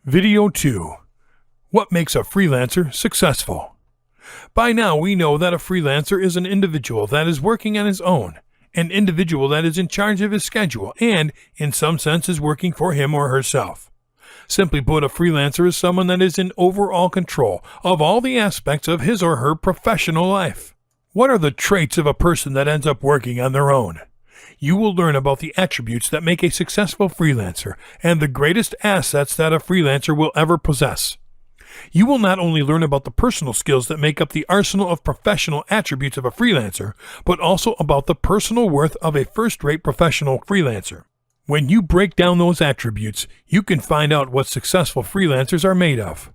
Video 2. What makes a freelancer successful? By now we know that a freelancer is an individual that is working on his own, an individual that is in charge of his schedule and, in some sense, is working for him or herself. Simply put, a freelancer is someone that is in overall control of all the aspects of his or her professional life. What are the traits of a person that ends up working on their own? You will learn about the attributes that make a successful freelancer and the greatest assets that a freelancer will ever possess. You will not only learn about the personal skills that make up the arsenal of professional attributes of a freelancer, but also about the personal worth of a first-rate professional freelancer. When you break down those attributes, you can find out what successful freelancers are made of.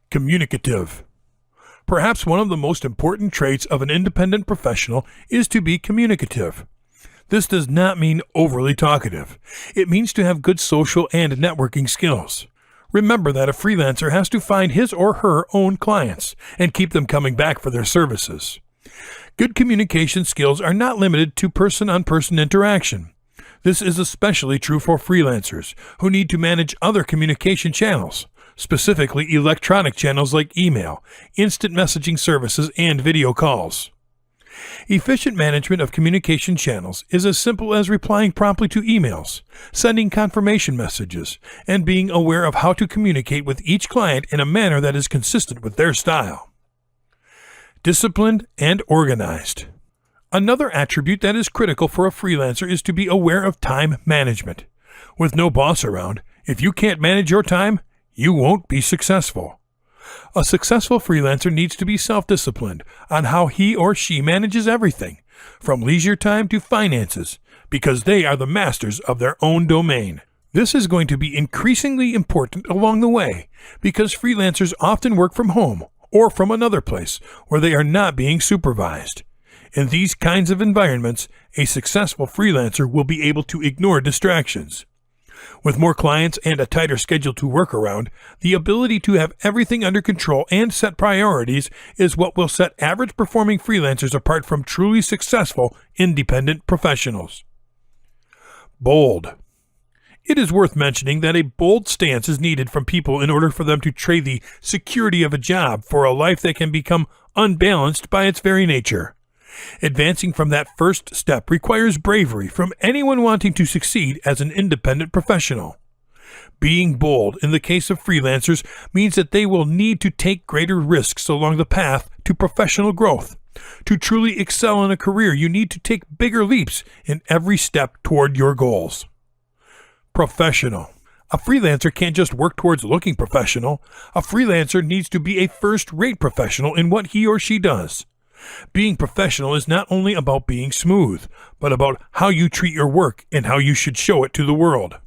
Communicative. Perhaps one of the most important traits of an independent professional is to be communicative. This does not mean overly talkative. It means to have good social and networking skills. Remember that a freelancer has to find his or her own clients and keep them coming back for their services. Good communication skills are not limited to person-on-person interaction. This is especially true for freelancers who need to manage other communication channels, specifically electronic channels like email, instant messaging services, and video calls. Efficient management of communication channels is as simple as replying promptly to emails, sending confirmation messages, and being aware of how to communicate with each client in a manner that is consistent with their style. Disciplined and organized. Another attribute that is critical for a freelancer is to be aware of time management. With no boss around, if you can't manage your time, you won't be successful. A successful freelancer needs to be self-disciplined on how he or she manages everything, from leisure time to finances, because they are the masters of their own domain. This is going to be increasingly important along the way, because freelancers often work from home or from another place where they are not being supervised. In these kinds of environments, a successful freelancer will be able to ignore distractions. With more clients and a tighter schedule to work around, the ability to have everything under control and set priorities is what will set average performing freelancers apart from truly successful independent professionals. Bold. It is worth mentioning that a bold stance is needed from people in order for them to trade the security of a job for a life that can become unbalanced by its very nature. Advancing from that first step requires bravery from anyone wanting to succeed as an independent professional. Being bold in the case of freelancers means that they will need to take greater risks along the path to professional growth. To truly excel in a career, you need to take bigger leaps in every step toward your goals. Professional. A freelancer can't just work towards looking professional. A freelancer needs to be a first-rate professional in what he or she does. Being professional is not only about being smooth, but about how you treat your work and how you should show it to the world.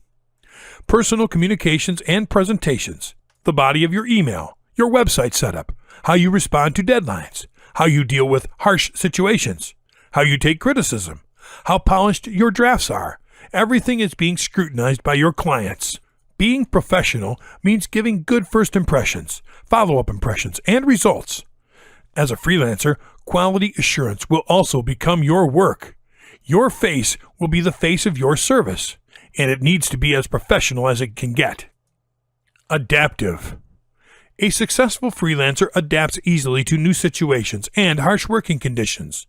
Personal communications and presentations, the body of your email, your website setup, how you respond to deadlines, how you deal with harsh situations, how you take criticism, how polished your drafts are. Everything is being scrutinized by your clients. Being professional means giving good first impressions, follow-up impressions, and results. As a freelancer, quality assurance will also become your work. Your face will be the face of your service, and it needs to be as professional as it can get. Adaptive. A successful freelancer adapts easily to new situations and harsh working conditions.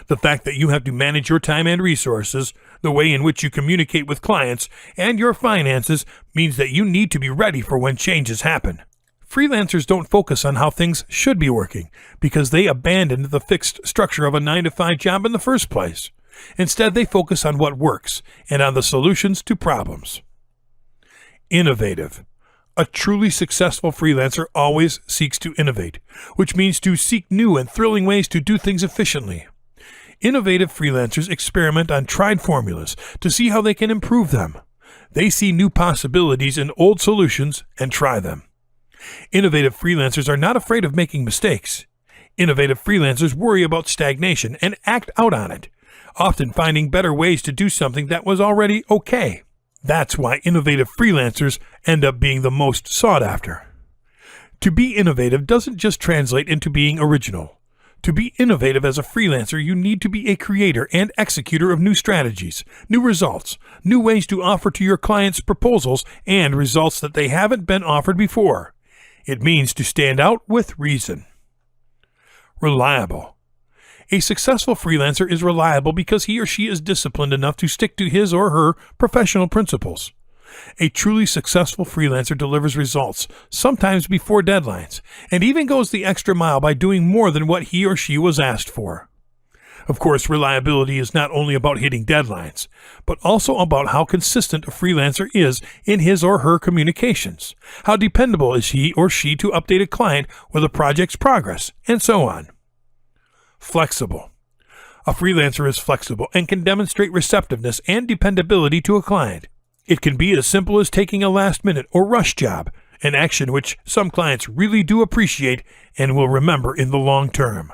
The fact that you have to manage your time and resources, the way in which you communicate with clients, and your finances means that you need to be ready for when changes happen. Freelancers don't focus on how things should be working because they abandoned the fixed structure of a 9-to-5 job in the first place. Instead, they focus on what works and on the solutions to problems. Innovative. A truly successful freelancer always seeks to innovate, which means to seek new and thrilling ways to do things efficiently. Innovative freelancers experiment on tried formulas to see how they can improve them. They see new possibilities in old solutions and try them. Innovative freelancers are not afraid of making mistakes. Innovative freelancers worry about stagnation and act out on it, often finding better ways to do something that was already okay. That's why innovative freelancers end up being the most sought after. To be innovative doesn't just translate into being original. To be innovative as a freelancer, you need to be a creator and executor of new strategies, new results, new ways to offer to your clients proposals and results that they haven't been offered before. It means to stand out with reason. Reliable. A successful freelancer is reliable because he or she is disciplined enough to stick to his or her professional principles. A truly successful freelancer delivers results, sometimes before deadlines, and even goes the extra mile by doing more than what he or she was asked for. Of course, reliability is not only about hitting deadlines, but also about how consistent a freelancer is in his or her communications. How dependable is he or she to update a client with a project's progress, and so on. Flexible. A freelancer is flexible and can demonstrate receptiveness and dependability to a client. It can be as simple as taking a last-minute or rush job, an action which some clients really do appreciate and will remember in the long term.